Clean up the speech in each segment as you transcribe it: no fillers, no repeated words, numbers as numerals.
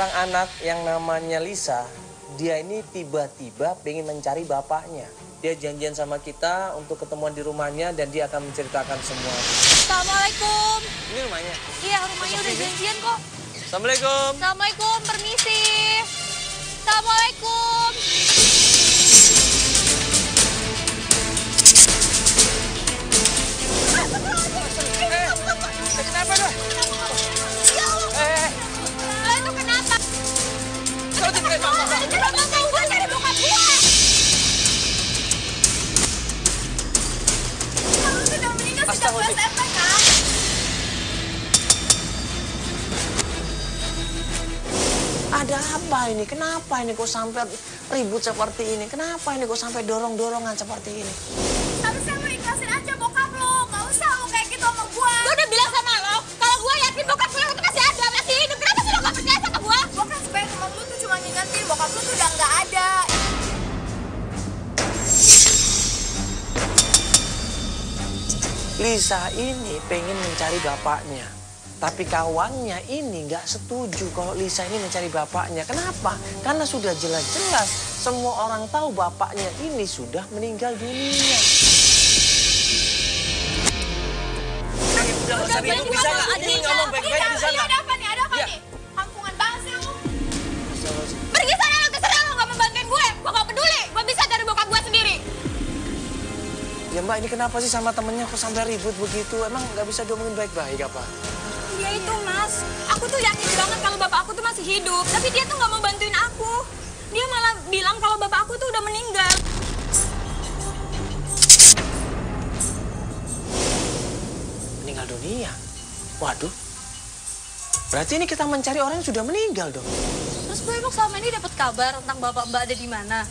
seorang anak yang namanya Lisa, dia ini tiba-tiba pengen mencari bapaknya. Dia janjian sama kita untuk ketemuan di rumahnya dan dia akan menceritakan semua. Assalamualaikum. Ini rumahnya? Iya, rumahnya udah janjian kok. Assalamualaikum. Assalamualaikum, permisi. Assalamualaikum. Kenapa dah? Ya Allah. Lo itu kenapa? Kau tidak mau. Kenapa kau gue cari bokap gue? Kamu sudah meninggal sejak SMP kan? Ada apa ini? Kenapa ini kok sampai ribut seperti ini? Kenapa ini kok sampai dorong-dorongan seperti ini? Tapi saya mau ikhlasin aja bokap lo. Gak usah lo kayak gitu sama gue. Gue udah bilang sama lo, kalau gue yakin bokap lo itu masih ada, masih hidup. Kenapa sih lo gak percaya sama gue? Gue kan supaya temen lo tuh cuma ngingetin bokap lo tuh udah gak ada. Lisa ini pengen mencari bapaknya. Tapi kawannya ini nggak setuju kalau Lisa ini mencari bapaknya. Kenapa? Karena sudah jelas-jelas semua orang tahu bapaknya ini sudah meninggal dunia. Udah nggak usah ribut, bisa nggak? Ini ngomong baik-baik di sana. Ada apa nih? Ada apa Ya. nih? Kampungan banget sih lo. Pergi sana lo, terserah lo gak mau bantuin gue. Gue gak peduli. Gue bisa cari bokap gue sendiri. Ya Mbak, ini kenapa sih sama temennya kok sampai ribut begitu? Emang nggak bisa diomongin baik-baik apa? Dia itu mas, aku tuh yakin banget kalau bapak aku tuh masih hidup. Tapi dia tuh gak mau bantuin aku. Dia malah bilang kalau bapak aku tuh udah meninggal. Meninggal dunia? Waduh. Berarti ini kita mencari orang yang sudah meninggal dong. Terus gue emang selama ini dapat kabar tentang bapak mbak ada di mana?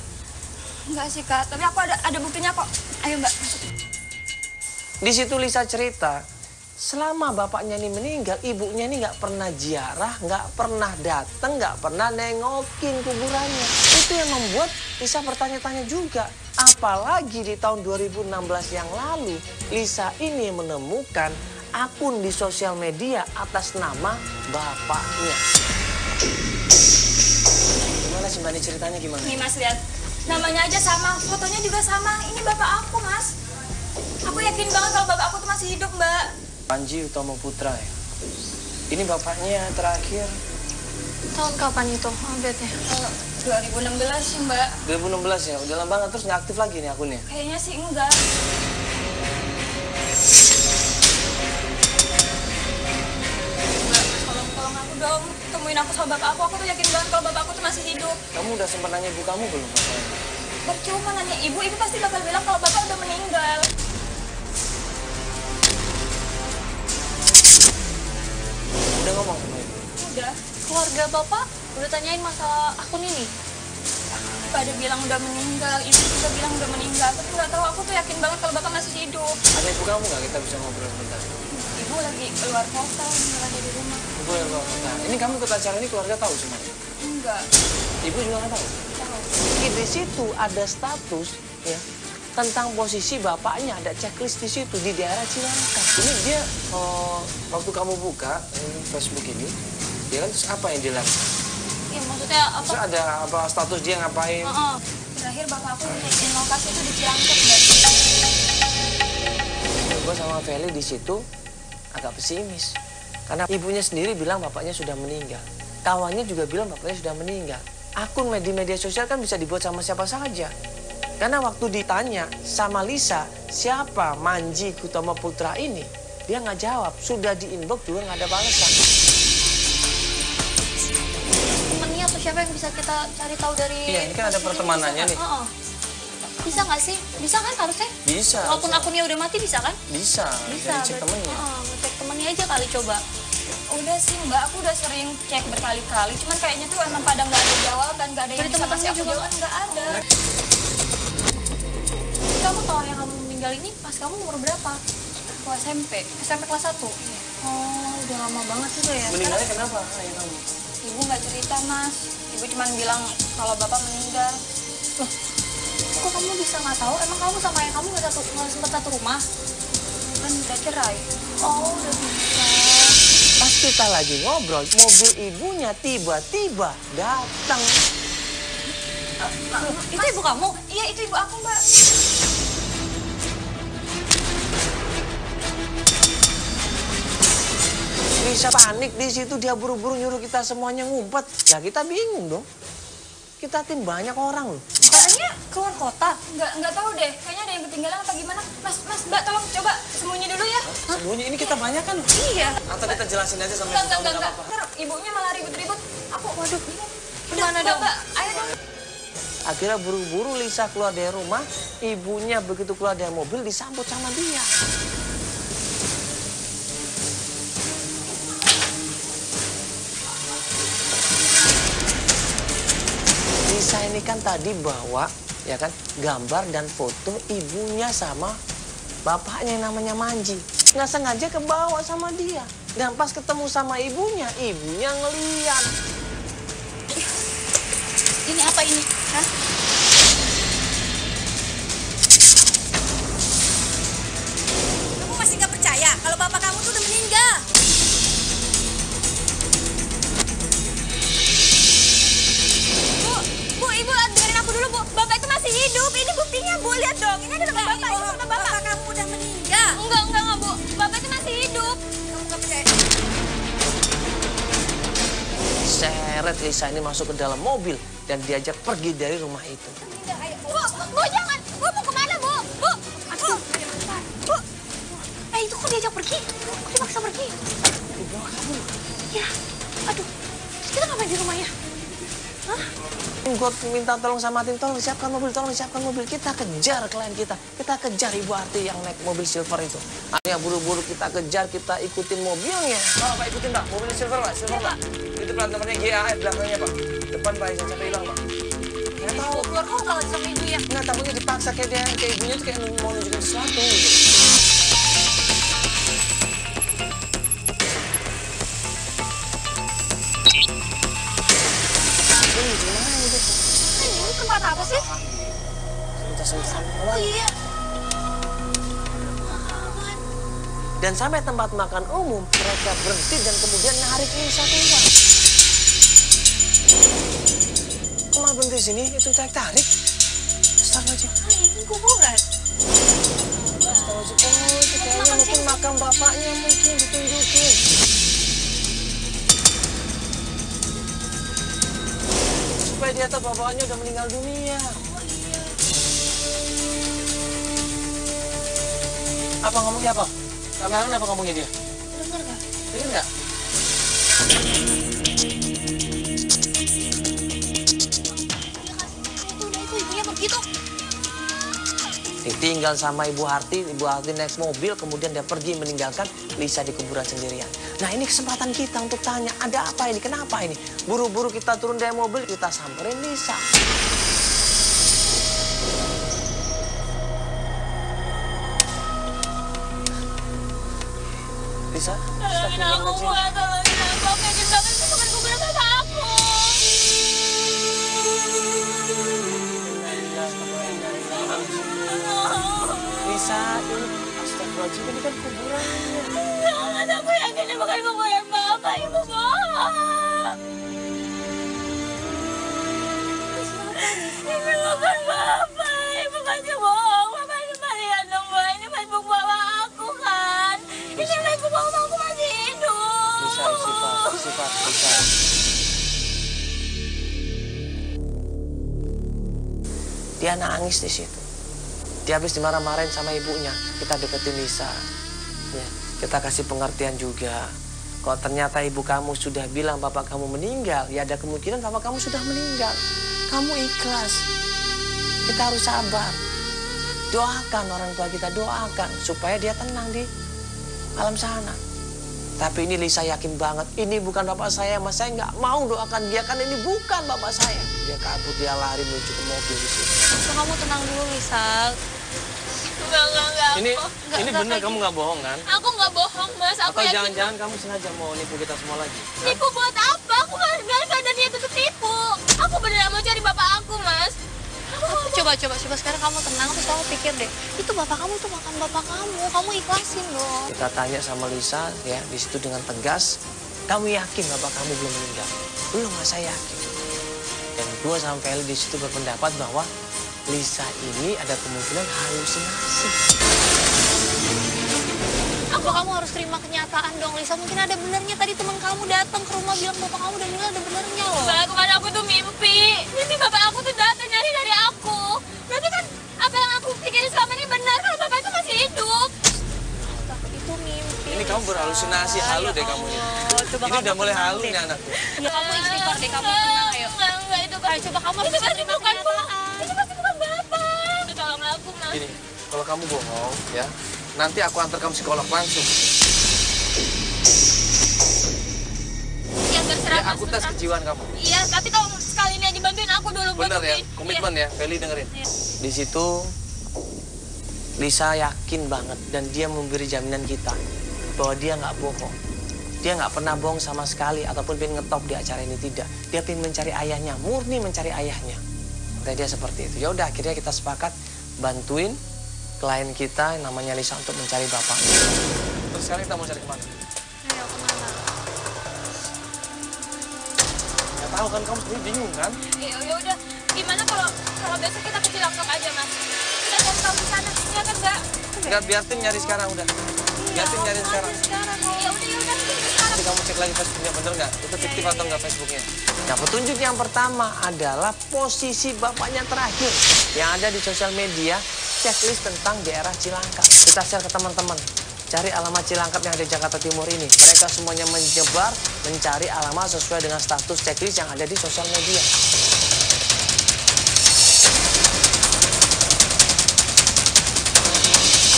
Enggak sih kak, tapi aku ada buktinya kok. Ayo mbak. Di situ Lisa cerita, selama bapaknya ini meninggal, ibunya ini nggak pernah ziarah, nggak pernah datang, nggak pernah nengokin kuburannya. Itu yang membuat Lisa bertanya-tanya juga. Apalagi di tahun 2016 yang lalu, Lisa ini menemukan akun di sosial media atas nama bapaknya. Gimana sih Mbak, ini ceritanya gimana? Nih mas lihat, namanya aja sama, fotonya juga sama. Ini bapak aku mas. Aku yakin banget kalau bapak aku tuh masih hidup mbak. Panji Utomo Putra ya? Ini bapaknya terakhir Tahun kapan itu update-nya? 2016 sih mbak. 2016 ya? Udah lama banget, terus nggak aktif lagi nih akunnya? Kayaknya sih enggak. Mbak, tolong aku dong. Temuin aku sama bapak aku tuh yakin banget kalau bapak aku tuh masih hidup. Kamu udah sempat nanya ibu kamu belum masalahnya? Percuma nanya ibu pasti bakal bilang kalau bapak udah meninggal. Udah ngomong sama ibu? Udah. Keluarga bapak udah tanyain masalah akun ini. Pada bilang udah meninggal, ibu juga bilang udah meninggal. Tapi nggak tahu, aku tuh yakin banget kalau bapak masih hidup. Ada ibu kamu nggak? Kita bisa ngobrol sebentar. Ibu lagi keluar kota, nggak ada di rumah. Ibu yang luar kota. Ini kamu ikut acara ini keluarga tahu semuanya? Enggak. Ibu juga nggak tahu? Tahu. Di situ ada status ya tentang posisi bapaknya, ada checklist di situ di daerah Cilangkap. Ini dia waktu kamu buka Facebook ini, dia kan terus apa yang dia lakukan? Iya, maksudnya apa? Terus ada apa status dia ngapain? Terakhir bapak aku nunjukin lokasi itu di Cilangkap, Mbak. Gue sama Feli di situ agak pesimis. Karena ibunya sendiri bilang bapaknya sudah meninggal. Kawannya juga bilang bapaknya sudah meninggal. Akun di media sosial kan bisa dibuat sama siapa saja. Karena waktu ditanya sama Lisa, siapa Manji Utomo Putra ini? Dia nggak jawab. Sudah di-inbox juga nggak ada balasan. Temennya atau siapa yang bisa kita cari tahu dari... Iya, ini kan ada pertemanannya nih. Bisa nggak sih? Bisa kan harusnya? Bisa. Walaupun bisa. akunnya udah mati bisa kan? Bisa. Bisa. Jadi cek temennya. Cek temennya aja kali coba. Udah sih mbak, aku udah sering cek berkali-kali. Cuman kayaknya tuh emang pada nggak ada jawaban, nggak ada yang bisa kasih aku jawaban, nggak ada. Kamu tahu yang kamu meninggal ini pas kamu umur berapa? Aku SMP kelas 1. Oh, udah lama banget juga ya. Meninggalnya kenapa ayah kamu? Ibu nggak cerita mas. Ibu cuma bilang kalau bapak meninggal. Loh, kok kamu bisa nggak tahu? Emang kamu sama ayah kamu nggak sempat satu rumah? Kan udah cerai. Oh, udah bisa. Pas kita lagi ngobrol, mobil ibunya tiba-tiba datang. Itu ibu kamu? Iya, itu ibu aku, Mbak. Lisa panik di situ, dia buru-buru nyuruh kita semuanya ngumpet. Ya kita bingung dong. Kita tim banyak orang loh. Katanya keluar kota. Nggak tahu deh. Kayaknya ada yang ketinggalan apa gimana. Mas, Mbak, tolong coba sembunyi dulu ya. Sembunyi, ini kita banyak kan? Iya. Atau kita jelasin aja sampai Enggak. apa-apa. Ntar ibunya malah ribut-ribut. Aku, waduh. Gimana dong? Mbak, ayo dong. Akhirnya buru-buru Lisa keluar dari rumah. Ibunya begitu keluar dari mobil disambut sama dia. Lisa ini kan tadi bawa ya kan gambar dan foto ibunya sama bapaknya yang namanya Manji. Nggak sengaja kebawa sama dia. Dan pas ketemu sama ibunya ngeliat. Ini apa ini? Hah? Kamu masih nggak percaya kalau bapak kamu tuh udah meninggal? Bu, ibu dengerin aku dulu, Bu. Bapak itu masih hidup. Ini buktinya, Bu. Lihat dong. Ini adalah bapak. Ini adalah bapak. Bapak kamu udah meninggal. Enggak, Bu. Bapak itu masih hidup. Kamu nggak percaya? Seret Lisa ini masuk ke dalam mobil dan diajak pergi dari rumah itu. Bu, jangan. Bu, mau kemana, Bu? Bu, aduh. Bu, itu kok diajak pergi? Kok dipaksa pergi? Dibawa kabur. Ya, aduh. Terus kita ngapain di rumahnya? Hah? Gue minta tolong sama tim, tolong siapkan mobil. Kita kejar klien kita. Kita kejar Ibu Arti yang naik mobil silver itu. Akhirnya buru-buru kita kejar, kita ikutin mobilnya. Pak, ikutin Pak. Mobil silver Pak, Pak. Itu plat nomornya GAF belakangnya Pak. Depan Pak, jangan sampai hilang Pak. Nggak tahu. Keluar kota lagi sama ibu ya? Nggak, takutnya dipaksa kayak ibunya tuh kayak mau nunjukin sesuatu gitu. Ini tempat apa sih? Sebentar. Oh iya. Dan sampai tempat makan umum, mereka berhenti dan kemudian narik Lisa keluar. Kok malah berhenti di sini? Itu tarik. Astagfirullahaladzim. Ini kuburan. Astagfirullahaladzim. Oh, itu kayaknya mungkin makam bapaknya mungkin ditunjukin. Supaya dia tahu bapaknya udah meninggal dunia. Apa ngomongnya apa? Kameramen apa ngomongnya dia? Dengar nggak? Dengar nggak? Itu ibunya begitu. Ditinggal sama Ibu Harti naik mobil, kemudian dia pergi meninggalkan Lisa di kuburan sendirian. Nah ini kesempatan kita untuk tanya, ada apa ini, kenapa ini? Buru-buru kita turun dari mobil, kita samperin Lisa. Lisa, Tolongin aku, Bu. Tolongin aku. Aku yakin banget itu bukan kuburan bapak aku. Lisa, ini astagfirullahaladzim, ini kan kuburannya. Jangan, aku yakin ini bukan kuburan bapak. Ibu bohong. Ini bukan bapak. Ibu pasti bohong. Bapak cuma lihat dong, Bu. Ini Facebook bapak aku kan. Ini Facebook bapak aku masih hidup. Lisa, sifat, Lisa. Dia nangis di situ. Dia habis dimarah-marahin sama ibunya. Kita deketin Lisa. Ya, kita kasih pengertian juga. Kalau ternyata ibu kamu sudah bilang bapak kamu meninggal, ya ada kemungkinan bapak kamu sudah meninggal. Kamu ikhlas. Kita harus sabar. Doakan orang tua kita, doakan supaya dia tenang di alam sana. Tapi ini Lisa yakin banget, ini bukan bapak saya, mas. Saya nggak mau doakan dia, kan ini bukan bapak saya. Dia kabur, dia lari menuju ke mobil di situ. Kamu tenang dulu, Lisa. Enggak. Ini benar kamu nggak bohong kan? Aku nggak bohong, Mas. Aku Atau yakin. jangan-jangan kamu sengaja mau nipu kita semua lagi? Tipu buat apa? Aku nggak sadar dia itu tipu. Aku beneran mau cari bapak aku, Mas. Coba sekarang kamu tenang terus kamu pikir deh. Itu bapak kamu, itu makam bapak kamu. Kamu ikhlasin dong. Kita tanya sama Lisa ya di situ dengan tegas. Kamu yakin bapak kamu belum meninggal? Belum, mas, saya yakin. Dan gue sama Feli di situ berpendapat bahwa Lisa ini ada kemungkinan halusinasi. Apa kamu harus terima kenyataan dong, Lisa? Mungkin ada benernya. Tadi teman kamu datang ke rumah bilang bapak kamu udah meninggal, ada benernya loh. Bukan, aku tuh mimpi. Mimpi bapak aku tuh datang nyari dari aku. Berarti kan apa yang aku pikirin selama ini benar kalau bapak itu masih hidup. Itu mimpi. Ini kamu berhalusinasi, halu deh kamu ini. Ini udah mulai halu nih anakku. Ya kamu istighfar deh, kamu tenang ayo. Enggak, itu kan. Ayo coba kamu harus Itu pasti terima bukan kenyataan. Itu pasti bukan bapak. Tolong aku, Mas. Gini, kalau kamu bohong ya, nanti aku antar kamu psikolog langsung. Ya terserah, Ya, Mas, aku tes terserah. kejiwaan kamu. Iya, tapi kalau sekali ini dibantuin aku dulu. Bener ya, bantuin. komitmen ya, Feli dengerin. Di situ Lisa yakin banget dan dia memberi jaminan kita bahwa dia nggak bohong. Dia nggak pernah bohong sama sekali ataupun pengen ngetop di acara ini, tidak. Dia pengen mencari ayahnya, murni mencari ayahnya. Dan dia seperti itu. Ya udah, akhirnya kita sepakat bantuin klien kita yang namanya Lisa untuk mencari bapaknya. Terus sekarang kita mau cari kemana? Ayo kemana? Nggak tahu kan, kamu sendiri bingung kan? Ya udah, gimana kalau besok kita ke Cilangkap aja, Mas? Kita cari tahu di sana. Ya kan enggak? Nggak, biar tim nyari sekarang udah. Biar tim nyari sekarang. Ya udah kita sekarang. Nanti kamu cek lagi Facebooknya, bener nggak? Itu fiktif atau nggak Facebooknya? Nah, petunjuk yang pertama adalah posisi bapaknya terakhir yang ada di sosial media, checklist tentang daerah Cilangkap. Kita share ke teman-teman. Cari alamat Cilangkap yang ada di Jakarta Timur ini. Mereka semuanya menyebar mencari alamat sesuai dengan status checklist yang ada di sosial media.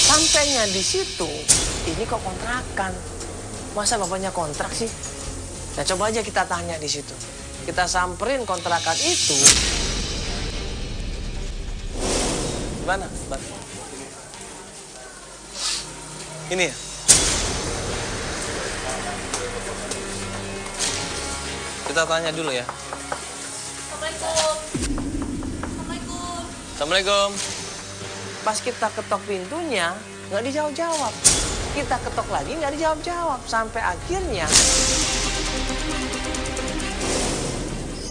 Sampainya di situ, ini kok kontrakan. Masa bapaknya kontrak sih? Nah, coba aja kita tanya di situ. Kita samperin kontrakan itu. Gimana? Ini ya? Kita tanya dulu ya. Assalamualaikum. Assalamualaikum. Assalamualaikum. Pas kita ketok pintunya, nggak dijawab-jawab. Kita ketok lagi, nggak dijawab-jawab. Sampai akhirnya...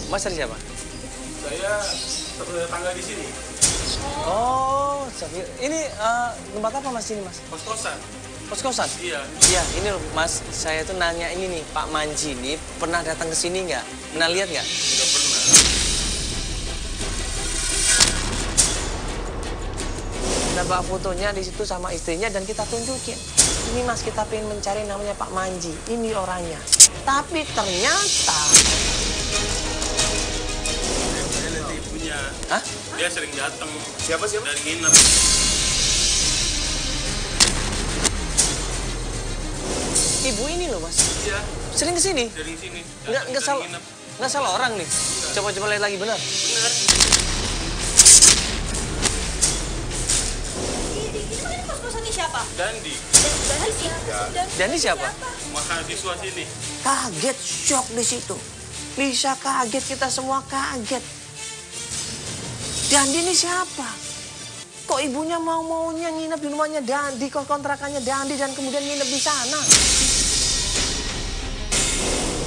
Mas dari siapa? Saya satu tetangga di sini, Oh, ini tempat apa mas ini mas? kos-kosan. Kos-kosan? Iya. Iya, ini loh mas, saya tuh nanya ini nih, Pak Manji ini pernah datang ke sini nggak? Pernah lihat nggak? Tidak pernah. Kita bawa fotonya di situ sama istrinya dan kita tunjukin. Ini mas, kita pengen mencari namanya Pak Manji, ini orangnya. Tapi ternyata... Saya lihat ibunya. Hah? Dia sering datang. Siapa? Dari nginep. Ibu ini loh mas, Iya, sering kesini? dari sini. Nggak salah, nginep. nggak salah orang nih. Coba-coba lihat lagi, benar. Benar. Ini kos-kosannya siapa? Dandi, Dari siapa? Dani siapa? mahasiswa sini. Kaget, shock di situ. Lisa kaget, kita semua kaget. Dandi ini siapa? Kok ibunya mau-maunya nginep di rumahnya Dandi, kontrakannya Dandi dan kemudian nginep di sana?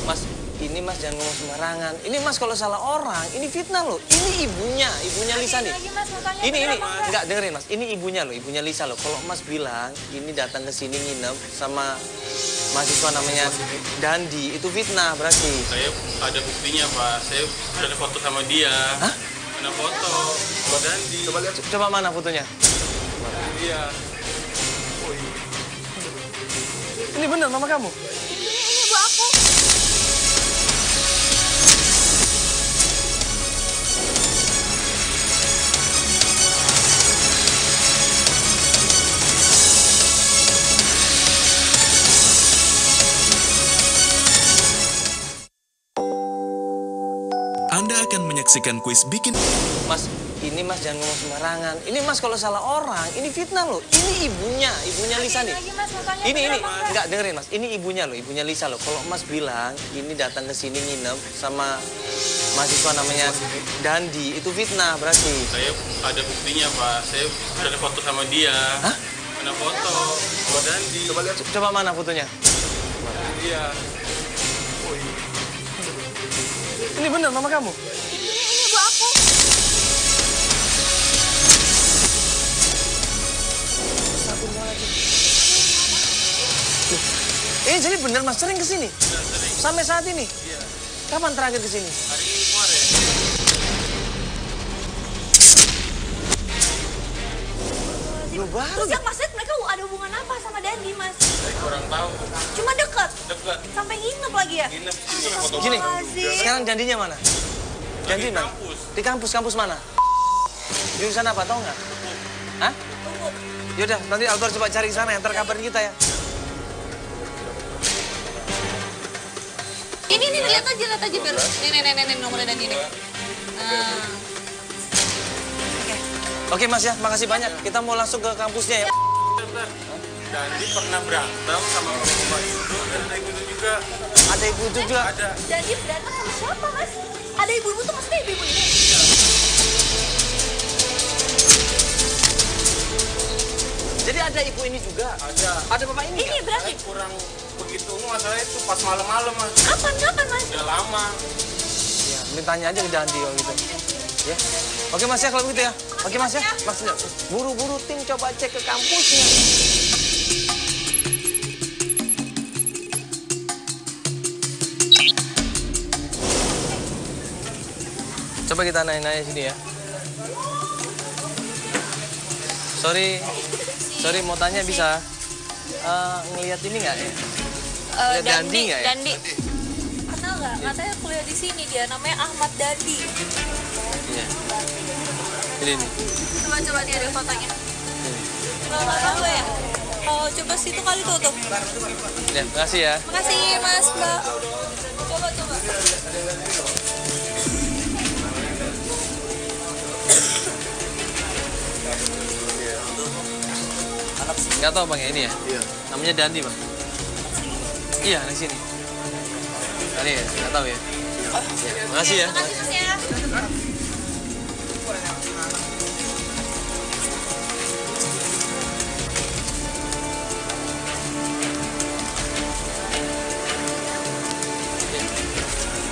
Mas, ini mas jangan ngomong sembarangan. Ini mas kalau salah orang, ini fitnah loh. Ini ibunya Lisa nih. Lagi, Mas, makanya Ini, kenapa enggak? enggak dengerin mas. Ini ibunya loh, ibunya Lisa loh. Kalau mas bilang ini datang ke sini nginep sama mahasiswa namanya Dandi, itu fitnah berarti. Saya ada buktinya, Pak. Saya ada foto sama dia. Hah? Ada foto. Sama Dandi. Coba lihat. Coba mana fotonya? Iya. Ini bener mama kamu? Ini ibu aku. Anda akan menyaksikan kuis bikin... Mas, ini mas jangan ngomong sembarangan. Ini mas kalau salah orang, ini fitnah loh. Ini ibunya Lisa nih. Lagi, Mas, makanya Ini, kenapa enggak? enggak dengerin mas. Ini ibunya loh, ibunya Lisa loh. Kalau mas bilang ini datang ke sini nginep sama mahasiswa namanya Dandi, itu fitnah berarti. Saya ada buktinya, Pak. Saya ada foto sama dia. Hah? Ada foto. Sama Dandi. Coba lihat. Coba mana fotonya? Iya. Ini bener mama kamu? Ini ibu aku. Ini jadi bener mas sering kesini? Sampai saat ini? Iya. Kapan terakhir kesini? Hari kemarin. Lu baru. Terus yang maksud mereka ada hubungan apa sama Dandi, Mas? Saya kurang tahu. Cuma deket. Dekat. Sampai nginep lagi ya? Nginep itu foto Gini, Astagfirullahaladzim. sekarang janjinya mana? Janji mana? kampus. Di kampus mana? Jurusan apa, tau nggak? Hah? Tunggu. Yaudah, nanti Altor coba cari ke sana, yang terkabarin kita ya. Ini lihat aja biar. Nih nomornya Dandi nih. Nah. Oke mas ya, makasih banyak. Kita mau langsung ke kampusnya ya. Bentar. Dandi pernah berantem sama perempuan itu dan ada ibu itu juga. Ada ibu juga. Ada. Dandi berantem sama siapa, Mas? Ada ibu-ibu tuh maksudnya ibu-ibu ini? Jadi ada ibu ini juga. Ada. Ada bapak ini. Ini berarti. Saya kurang begitu masalah itu pas malam-malam mas. Kapan, Mas? Udah lama. Ya, mintanya aja ke Dandi kalau gitu. Ya. Oke mas ya kalau begitu ya. Oke mas ya. Maksudnya buru-buru tim coba cek ke kampusnya. Coba kita nanya-nanya sini ya. Sorry mau tanya bisa ngelihat ini nggak ya? Lihat Dandi nggak ya? Dandi. Kenal nggak? Katanya kuliah di sini dia. Namanya Ahmad Dandi. Iya. Ini nih. Coba nih ada fotonya. Nggak tahu ya. Oh, coba situ kali tuh. Ya, makasih ya. Makasih Mas, Mbak. Coba. Nggak tahu bang ya ini ya? Iya. Namanya Dandi bang. Iya di sini. Tadi ya, nggak tahu ya. Ya, makasih ya. Makasih Mas ya.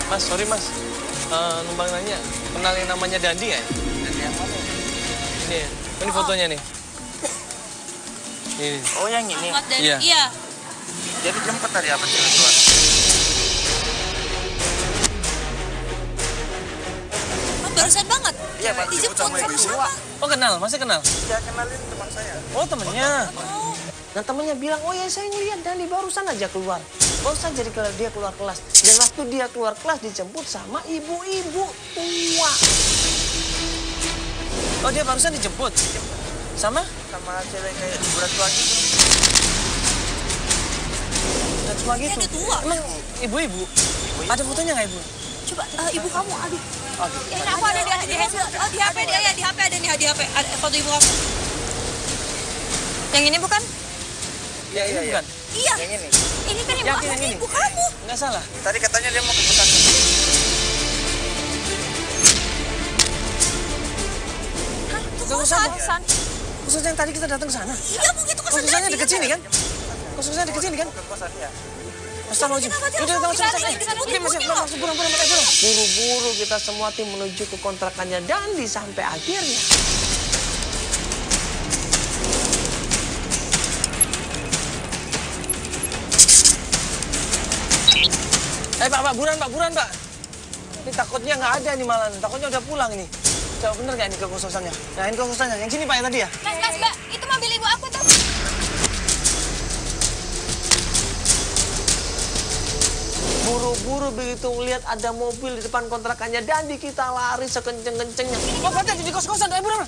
Mas, sorry mas. Numpang nanya, kenal yang namanya Dandi nggak ya? Dandi yang mana? Ini ya. Ini fotonya nih. Ini. Oh yang ini. Ahmad Dandi. Iya. Iya. Jadi jemput dari apa sih tuan? Oh, barusan banget. Iya Pak, Dijemput sama ibu sama. Oh kenal, masih kenal? Dia kenalin teman saya. Oh temennya. Oh, Nah temennya bilang, oh ya saya ngeliat Dandi barusan aja keluar. Barusan jadi kalau dia keluar kelas. Dan waktu dia keluar kelas dijemput sama ibu-ibu tua. Oh dia barusan dijemput? Sama? Sama cewek kayak berat tua gitu. Dan cuma gitu. ada tua. Emang ibu-ibu? Ada fotonya nggak ibu? coba ibu kamu, aduh. Oke. Ini aku ada di handphone. Oh, di HP dia ya, di HP ada nih, di HP. Ada foto ibu kamu. Yang ini bukan? Ya ini bukan? Iya. Yang ini. Ini kan ibu Yakin aku, yang ini? ibu kamu. Nggak salah. Tadi katanya dia mau ke kosan. Hah, itu Ke kosan. kosan? Khusus yang tadi kita datang ke sana. Iya, mungkin itu kosan. Khususnya Dandi, deket sini kan? Khususnya deket sini kan? Ke kosan ya. Astagfirullahaladzim. Kenapa dia Udah, mau langsung dicari? sana. Kita Oke, masih langsung pulang. Buru-buru kita semua tim menuju ke kontrakannya Dandi sampai akhirnya. Pak, buruan, Pak. Ini takutnya nggak ada nih malah. Takutnya udah pulang ini. Coba bener nggak ini ke kosannya? Nah, ini ke kosannya. Yang sini Pak yang tadi ya? Mas, Mbak, itu mobil ibu aku tuh. Buru-buru begitu ngeliat ada mobil di depan kontrakannya Dandi, kita lari sekenceng-kencengnya. Oh, berarti di kos-kosan, ayo buruan.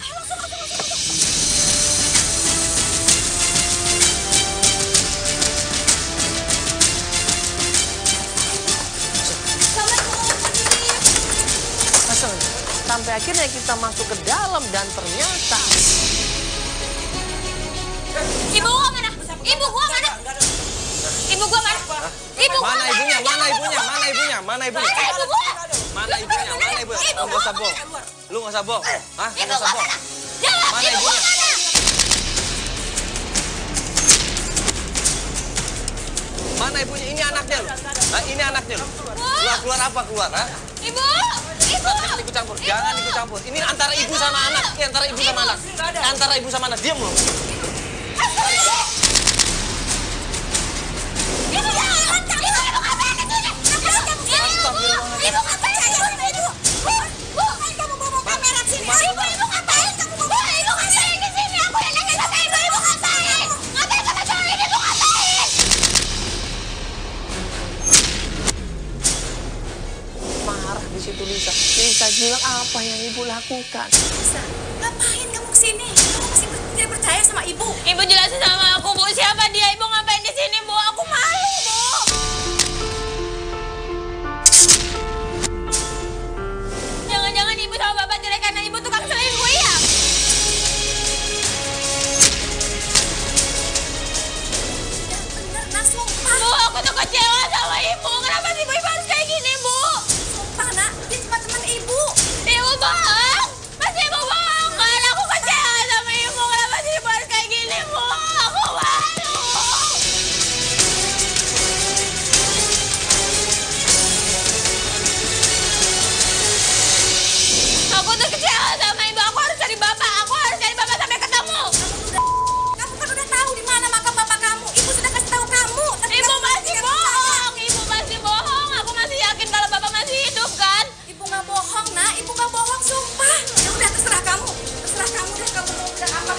Sampai akhirnya kita masuk ke dalam dan ternyata Ibu gua mana? Ibu gua mana? Ibu gua mana? Ibu gua mana ibunya? Ibu gua. Mana ibunya? Lu nggak usah bohong. Lu nggak usah bohong. Hah? Lu nggak usah bohong. Jawab, Mana ibu gua ibunya? mana? Mana ibunya? Ini anaknya lu. Hah? Ini anaknya lu. Keluar apa keluar? Hah? Ibu! Ibu! Jangan ikut campur, jangan ikut campur. Ini antara ibu sama anak. Ini antara ibu sama anak. Antara ibu sama anak. Diam loh. Ibu jangan! Ibu ngapain di sini? Ibu ngapain? Ibu! Bu! Kamu bawa kamera sini. Ibu ngapain? Kamu bawa ibu ngapain di sini? Aku yang nanya sama ibu. Ibu ngapain? Ngapain sama cowok ini? Ibu ngapain? Marah di situ Lisa. Lisa bilang apa yang ibu lakukan? Lisa, ngapain kamu kesini? Kamu masih tidak percaya sama ibu? Ibu jelasin sama aku, Bu. Siapa dia? Ibu ngapain di sini, Bu? Aku malu, Bu. Jangan-jangan ibu sama bapak cerai karena ibu tukang selingkuh ya? Bener, nak, sumpah. Bu, aku tuh kecewa sama ibu. Kenapa sih ibu harus kayak gini, Bu? Sumpah, nak. Dia cuma teman ibu. Ibu bohong. Pasti ibu bohong kan? Aku kecewa sama ibu. Kenapa sih ibu harus kayak gini, Bu? Aku malu. Aku tuh kecewa sama ibu. Aku harus cari bapak. Aku harus cari bapak sampai ketemu. Kamu kan udah tahu di mana makam bapak kamu. Ibu sudah kasih tahu kamu. Tapi Ibu kamu masih tidak bohong. Ibu masih bohong. Aku masih yakin kalau bapak masih hidup kan? percaya. Ibu nggak bohong, nak. Ibu nggak bohong, sumpah. Ya udah, terserah kamu. Terserah kamu deh. Kamu mau bilang apa?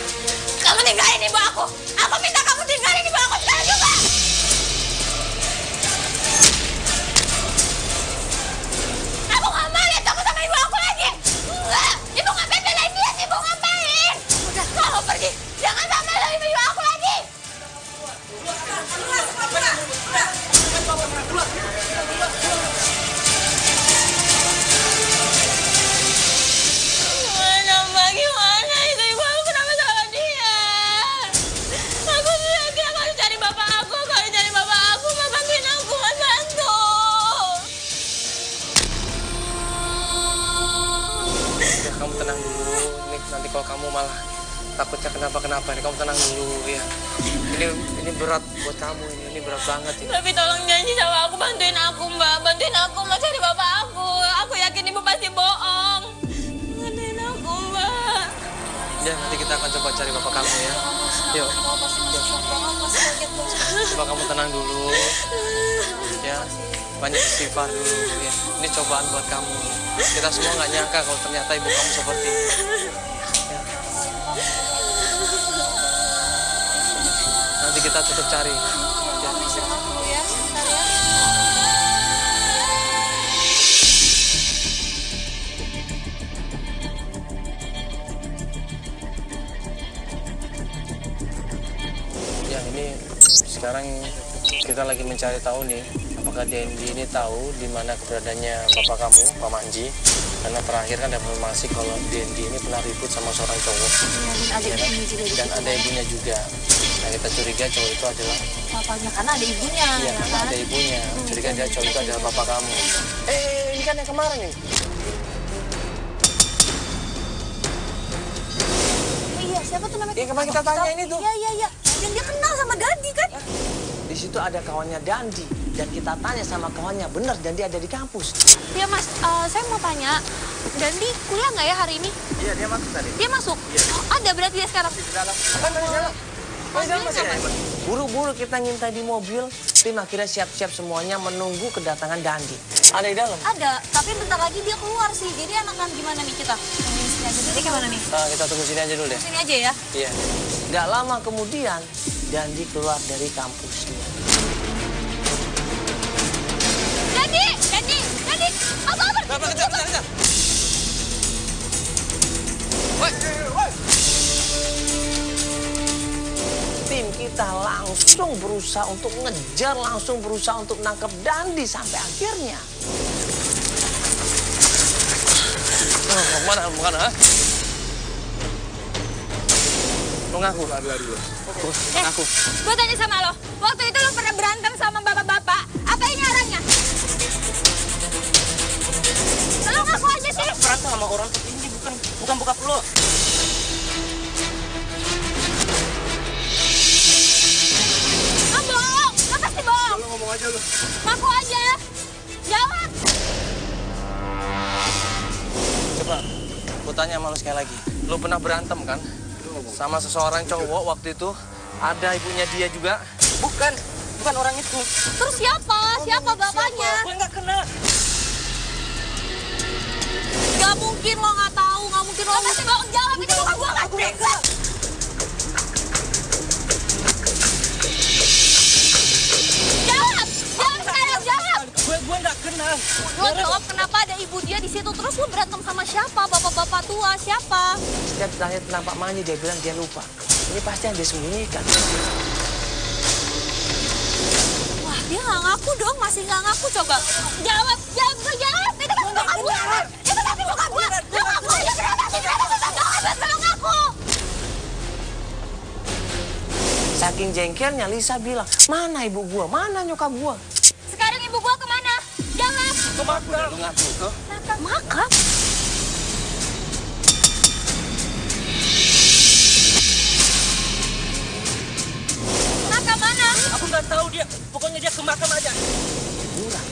Kamu tinggalin ibu aku. Aku minta kamu tinggalin ibu aku sekarang juga. Aku nggak mau lihat kamu sama ibu aku lagi. Enggak. Ibu ngapain belain dia sih? Ibu ngapain? Udah, kamu pergi. Jangan sama ibu aku lagi. Gimana, Mbak? Gimana itu ibu aku kenapa sama dia? Aku sudah bilang harus cari bapak aku. Kalau cari bapak aku, Mbak bantuin aku, Mas bantu. Ya, kamu tenang dulu. Ini nanti kalau kamu malah takutnya kenapa-kenapa nih, kamu tenang dulu ya. Ini berat buat kamu ini berat banget ini. Tapi tolong janji sama aku, bantuin aku, Mbak. Bantuin aku, Mbak, cari bapak aku. Aku yakin ibu pasti bohong. Bantuin aku, Mbak. Ya, nanti kita akan coba cari bapak kamu ya. Yuk. Coba kamu tenang dulu. Ya, banyak istighfar dulu ya. Ini cobaan buat kamu. Kita semua nggak nyangka kalau ternyata ibu kamu seperti ini. Ya. Nanti kita tetap cari. Ya. Ya, ini sekarang kita lagi mencari tahu nih, apakah Dendi ini tahu di mana keberadaannya bapak kamu, Pak Manji. Karena terakhir kan ada informasi kalau Dendi ini pernah ribut sama seorang cowok. Ya, dan ada ibunya juga. Nah, kita curiga cowok itu adalah Papanya, karena ada ibunya. iya, karena ada ibunya. Curiga dia cowok itu adalah bapak kamu. Ini kan yang kemarin nih. Iya, siapa tuh namanya? Yang kemarin kita tanya ini tuh. Iya. Dan dia kenal sama Dandi kan? Di situ ada kawannya Dandi. Dan kita tanya sama kawannya, bener Dandi ada di kampus. Ya, Mas, saya mau tanya, Dandi kuliah nggak ya hari ini? Iya, dia masuk tadi. Dia masuk? Oh, ada berarti dia sekarang? Di dalam. Buru-buru kita ngintai di mobil, tim akhirnya siap-siap semuanya menunggu kedatangan Dandi. Ada di dalam? Ada, tapi bentar lagi dia keluar sih. Jadi enakan gimana nih kita? Tungguin sini aja. Jadi gimana nih? Kita tunggu sini aja dulu deh. Sini aja ya. Iya. Gak lama kemudian, Dandi keluar dari kampusnya. Dandi! Apa? Bapak kejar. Woi. Tim kita langsung berusaha untuk ngejar, langsung berusaha untuk nangkep Dandi sampai akhirnya. Mau kemana? Ha? Lo ngaku? Lari lo. Ngaku. Gue tanya sama lo, waktu itu lo pernah berantem sama bapak-bapak? Apa ini orangnya? Lo ngaku aja sih. Berantem sama orang tertinggi, bukan bokap lo. Lo bohong, lo pasti bohong. Lo ngomong aja lo. Ngaku aja. Jawab. sama lo sekali lagi. Lo pernah berantem kan? Sama seseorang cowok waktu itu. Ada ibunya dia juga. Bukan orang itu. Terus siapa? Siapa bapaknya? Gue nggak kenal. Gak mungkin lo nggak tahu, nggak mungkin lo masih mau jawab itu bukan gue kan periksa. Jawab sekarang jawab. Gue nggak kenal. Lo jawab kenapa ada ibu dia di situ, terus lo berantem sama siapa? Bapak-bapak tua siapa? Setiap ditanya tentang Pak Manji, dia bilang dia lupa. Ini pasti yang dia sembunyikan. Wah, dia nggak ngaku dong, masih nggak ngaku. Coba jawab. Itu kan bukan gue. Itu tapi bukan gue. Lo ngaku aja kenapa sih? Kenapa susah banget kalau ngaku? Saking jengkelnya Lisa bilang, mana ibu gua, mana nyokap gua? Sekarang ibu gua kemana? Jawab. Lu ngaku. Makam? Makam mana? Aku nggak tahu dia. Pokoknya dia ke makam aja.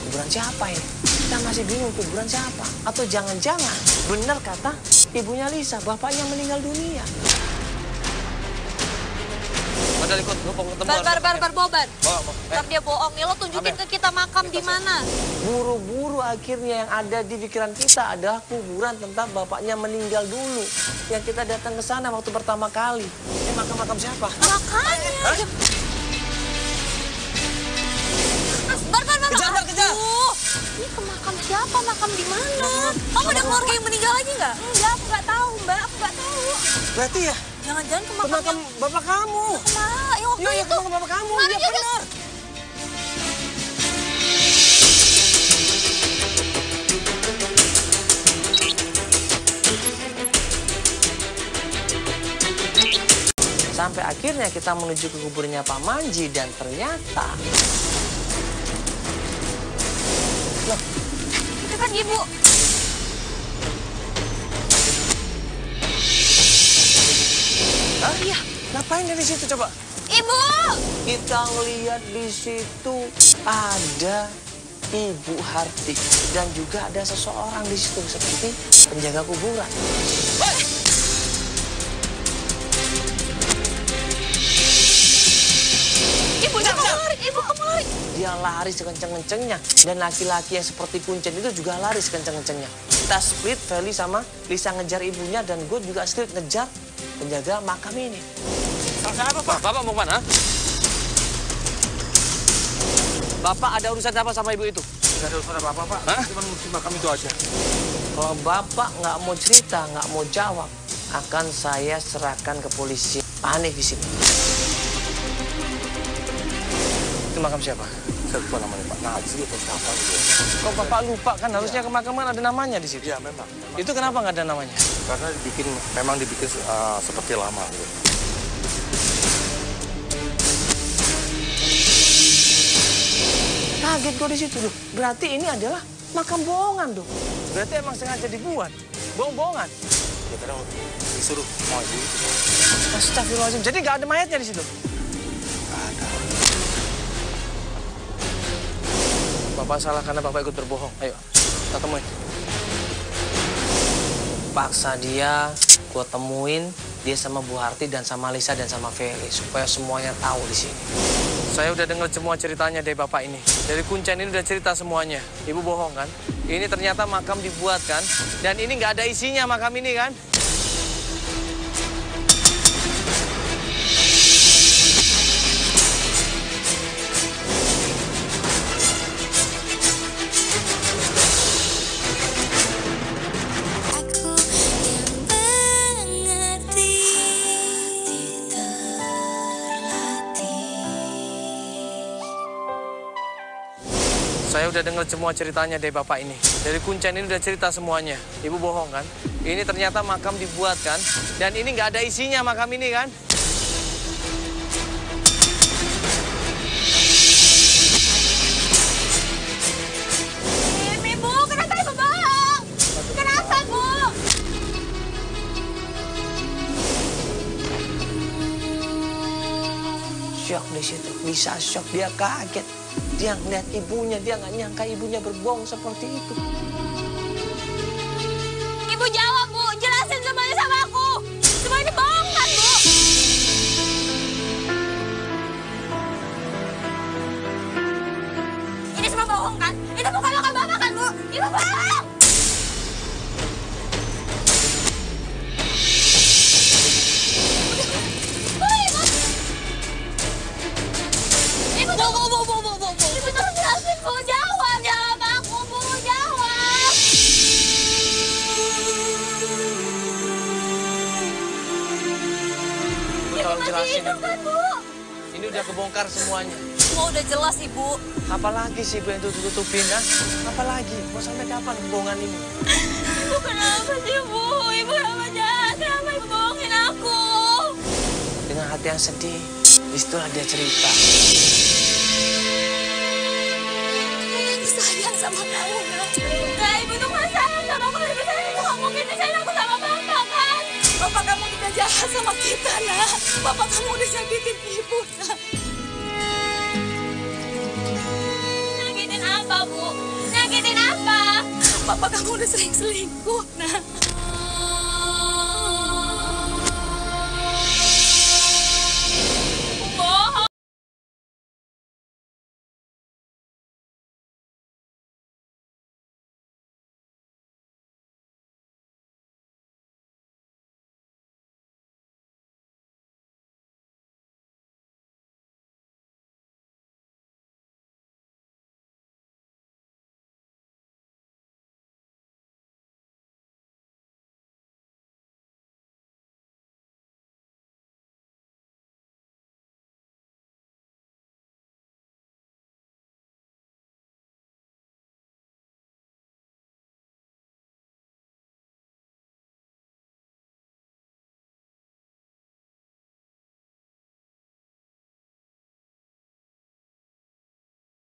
Kuburan siapa ini? Kita masih bingung kuburan siapa? Atau jangan-jangan benar kata ibunya Lisa, bapaknya meninggal dunia. Padahal ikut, lu mau ketemu. Boban. Ntar dia bohong ya, lo tunjukin ke kita makam di mana. Buru-buru akhirnya yang ada di pikiran kita adalah kuburan tempat bapaknya meninggal dulu. Yang kita datang ke sana waktu pertama kali. Ini makam siapa? Makanya. Kejar. Ini ke makam siapa? Makam di mana? Kamu ada keluarga yang meninggal lagi nggak? Enggak, aku nggak tahu, Mbak. Aku nggak tahu. Berarti ya? Jangan-jangan ke Ke makam makam bapak kamu. yang waktu Iya, itu. ke makam bapak kamu. Mana Iya juga? benar. Sampai akhirnya kita menuju ke kuburnya Pak Manji dan ternyata... Loh, Itu kan ibu. hah? Iya. Ngapain dia di situ coba? Ibu! Kita ngeliat di situ ada Ibu Harti dan juga ada seseorang di situ seperti penjaga kuburan. Ibu kamu lari. Dia lari sekenceng-kencengnya dan laki-laki yang seperti kuncen itu juga lari sekenceng-kencengnya. Kita split, Feli sama Lisa ngejar ibunya dan gue juga split ngejar penjaga makam ini. Salah apa, Pak? Bapak mau kemana? Bapak ada urusan apa sama ibu itu? Nggak ada urusan apa-apa, Pak. Hah? Cuma ngurusin makam itu aja. Kalau Bapak nggak mau cerita, nggak mau jawab, akan saya serahkan ke polisi. Aneh di sini. Itu makam siapa? Saya lupa namanya, Pak. Najri atau siapa gitu. Kok Bapak lupa kan harusnya ke makam kan ada namanya di situ. Iya, memang. Itu kenapa nggak ada namanya? Karena memang dibikin seperti lama gitu. Kaget gue di situ loh. Berarti ini adalah makam bohongan dong. Berarti emang sengaja dibuat. Bohong-bohongan. Ya kadang disuruh mau ibu itu. Astagfirullahaladzim. Jadi nggak ada mayatnya di situ? Nggak ada. Bapak salah karena Bapak ikut berbohong. Ayo, kita temuin. Paksa dia, gue temuin dia sama Bu Harti dan sama Lisa dan sama Feli supaya semuanya tahu di sini. Saya udah dengar semua ceritanya dari Bapak ini. Dari kuncen ini udah cerita semuanya. Ibu bohong kan? Ini ternyata makam dibuat kan? Dan ini nggak ada isinya makam ini kan? Aku yang mengerti terlatih. Saya udah dengar semua ceritanya dari Bapak ini. Dari kuncen ini udah cerita semuanya. Ibu bohong kan? Ini ternyata makam dibuat kan? Dan ini nggak ada isinya makam ini kan? Bu, kenapa ibu bohong? Kenapa, Bu? Syok di situ. Bisa syok, dia kaget. Dia ngeliat ibunya, dia nggak nyangka ibunya berbohong seperti itu. Ibu jawab, Bu. Jelasin semuanya coba lu jelasin. hidup kan, Bu? Ini udah kebongkar semuanya. Semua udah jelas, Ibu. Apalagi sih Ibu yang tutup-tutupin, kan? Apalagi? Mau sampai kapan kebohongan ini? Ibu kenapa sih, Bu? Ibu kenapa jahat? Kenapa Ibu bohongin aku? Dengan hati yang sedih, disitulah dia cerita. Ibu sayang sama kamu, Nak. Nah, Ibu tuh nggak sayang sama aku. Ibu sayang itu nggak mungkin disayang aku sama Bapak, kan? Bapak kamu udah jahat sama kita, Nak. Bapak kamu udah nyakitin Ibu, Nak. Nyakitin apa, Bu? Nyakitin apa? Bapak kamu udah sering selingkuh, Nak. Bohong.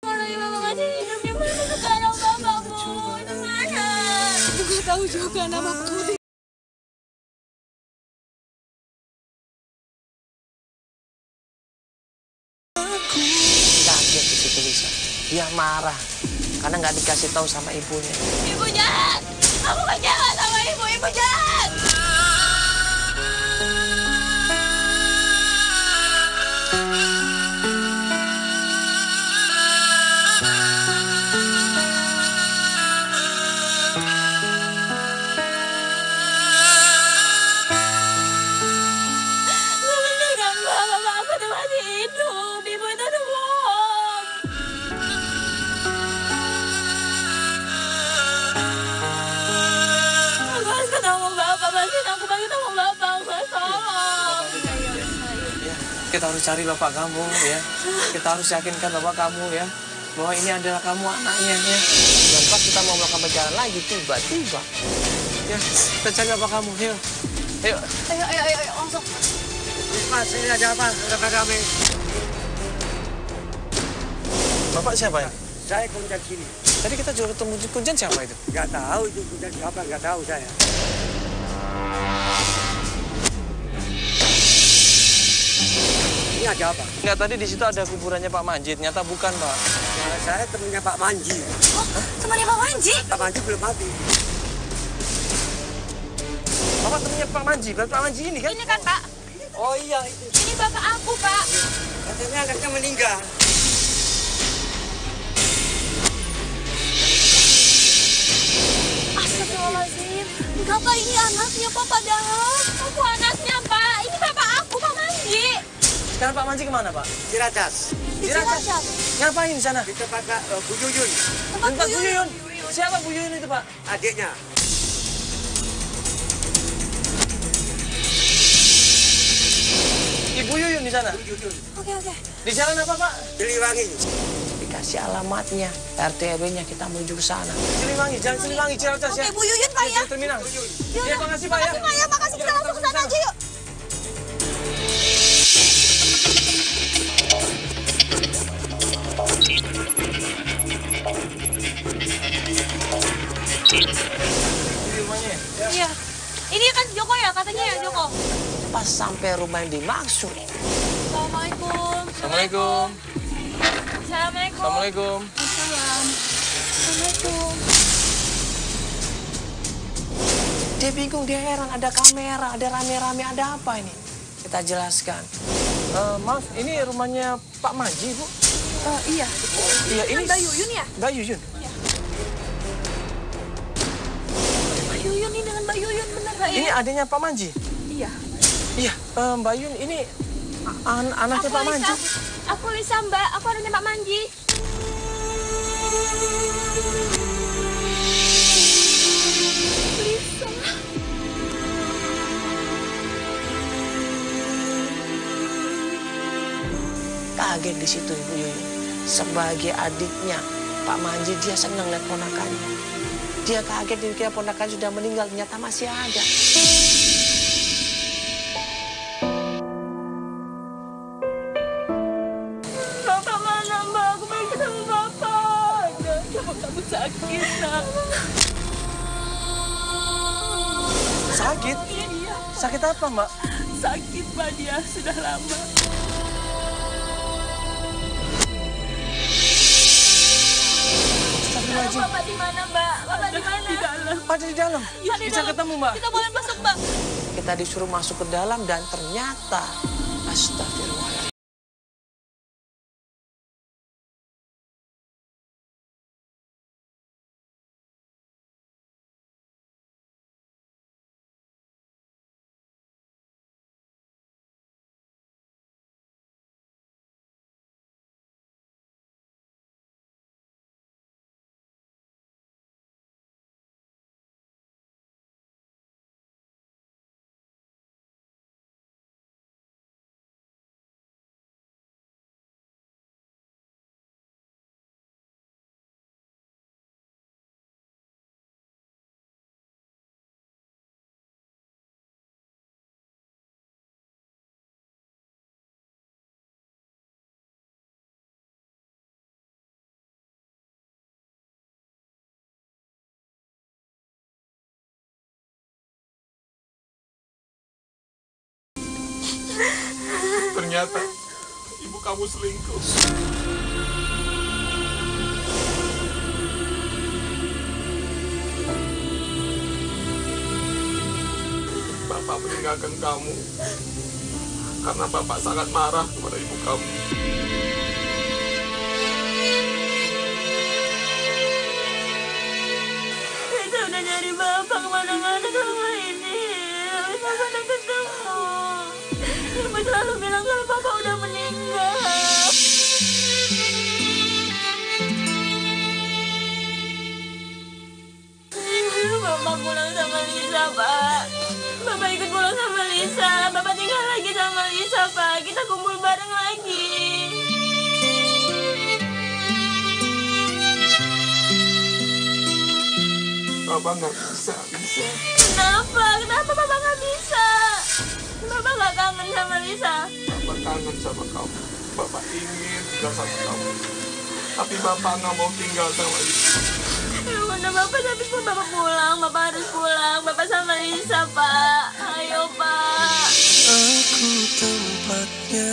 Orang yang Mama masih hidup di mana sekarang, Bapak, Bu? Di mana? Ibu gak tahu juga, Nak. Bapak kamu di... Kaget di situ Lisa. Dia marah karena nggak dikasih tahu sama ibunya. Ibu jahat. Aku kan jahat sama Ibu. Ibu jahat. Bener kan, Mbak? Bapak aku tuh masih hidup. Ibu itu tuh bohong. Aku harus ketemu Bapak. Bantuin aku ketemu Bapak. Aku harus tolong. Ya, kita harus cari bapak kamu ya. Kita harus yakinkan bapak kamu ya bahwa ini adalah kamu anaknya ya. Dan pas kita mau melakukan perjalanan lagi tiba-tiba ya kita cari bapak kamu. Yuk, yuk. Ayo, langsung. Mas, ini ada apa? Ada kami. Bapak siapa ya? Saya kunjat sini. Tadi kita juga ketemu Kunjan, siapa itu? Nggak tahu itu kunjat siapa, nggak tahu saya. Ini ada apa? Enggak, tadi di situ ada kuburannya Pak Manjid. Nyata bukan, Pak. Nah, saya temannya Pak Manji. Oh, temannya Pak Manji. Pak Manji belum mati. Bapak temannya Pak Manji. Berarti Pak Manji ini kan? Ini kan, Pak. Oh iya itu. Ini bapak aku, Pak. Katanya anaknya meninggal. Astagfirullahaladzim. Enggak, Pak. Ini anaknya, Pak, padahal. Aku anaknya, Pak. Ini bapak aku, Pak Manji. Sekarang Pak Manji kemana, Pak? Ciracas. Di Cilacap. Ngapain di sana? Di tempat Bu Yuyun, Tempat Tempat Bu Bu Yuyun. Yuyun. Siapa Bu Yuyun itu, Pak? adiknya. Ibu Yuyun di sana. Bu Yuyun. Oke. Di jalan apa, Pak? Siliwangi. Dikasih alamatnya, RT RW-nya kita menuju ke sana. Siliwangi, jalan Siliwangi, Ciracas ya. Oke, Bu Yuyun, Pak, ya. Di terminal. Yaudah. Ya, makasih, Pak ya. Makasih, Pak, ya. Makasih. Kita langsung ke sana aja, yuk. Di rumahnya ya. Iya. Ini kan Joko ya, katanya ya, Joko. Pas sampai rumah yang dimaksud. Assalamualaikum. Assalamualaikum. Assalamualaikum. Assalamualaikum. Assalamualaikum. Dia bingung, dia heran. Ada kamera, ada rame-rame, ada apa ini? Kita jelaskan. Maaf, ini rumahnya Pak Manji, Bu? Iya. Iya, ini Mbak Yuyun ya? Mbak Yuyun. Mbak Yuyun ini dengan Mbak Yuyun, bener nggak ya? Ini adanya Pak Manji? Iya. Iya, Mbak Yuyun ini anaknya Pak Manji. Aku Lisa, Mbak. Aku adanya Pak Manji. Lisa. Kaget di situ Ibu Yuyun. Sebagai adiknya Pak Manji, dia senang lihat ponakannya. Dia kaget dikira ponakan sudah meninggal, ternyata masih ada. Bapak mana, Mbak? Aku pengen ketemu Bapak. Coba kamu sakit, nak. Sakit? Iya, Sakit apa, Mbak? sakit, Mbak, dia sudah lama. Astagfirullahaladzim. Bapak di mana, Mbak? Bapak di mana? Di dalam. Ada di dalam. Iya, di Bisa dalam. ketemu, Mbak. Kita boleh masuk, Mbak. Kita disuruh masuk ke dalam dan ternyata astagfirullahaladzim. Ternyata ibu kamu selingkuh. Bapak meninggalkan kamu karena Bapak sangat marah kepada ibu kamu. Kita udah nyari Bapak kemana-mana selama ini. Bapak udah ketemu. Ibu selalu bilang kalau Bapak udah meninggal. Bapak pulang sama Lisa, Pak. Bapak ikut pulang sama Lisa. Bapak tinggal lagi sama Lisa, Pak. Kita kumpul bareng lagi. Bapak nggak bisa. Kenapa? Kenapa Bapak nggak bisa? Bapak nggak kangen sama Lisa? Bapak kangen sama kamu. Bapak ingin tinggal sama kamu. Tapi Bapak nggak mau tinggal sama ibu. Ya mana Bapak, tapi pun Bapak pulang. Bapak harus pulang. Bapak sama Lisa, Pak. Ayo, Pak. Aku tempatnya.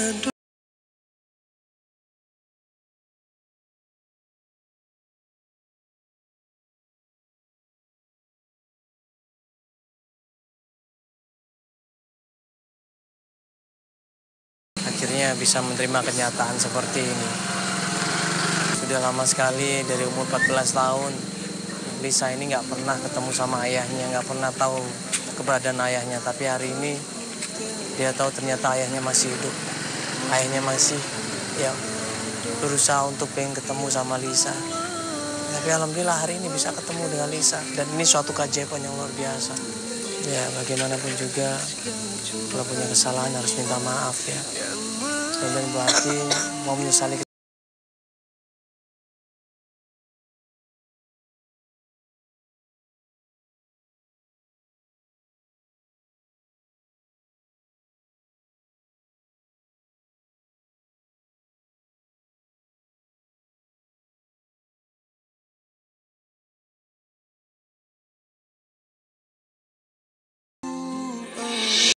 Akhirnya bisa menerima kenyataan seperti ini. Sudah lama sekali, dari umur 14 tahun, Lisa ini nggak pernah ketemu sama ayahnya, nggak pernah tahu keberadaan ayahnya. Tapi hari ini dia tahu ternyata ayahnya masih hidup. Ayahnya masih berusaha untuk pengen ketemu sama Lisa. Tapi alhamdulillah hari ini bisa ketemu dengan Lisa. Dan ini suatu keajaiban yang luar biasa. Ya bagaimanapun juga, kalau punya kesalahan harus minta maaf ya. Dan berarti mau menyesali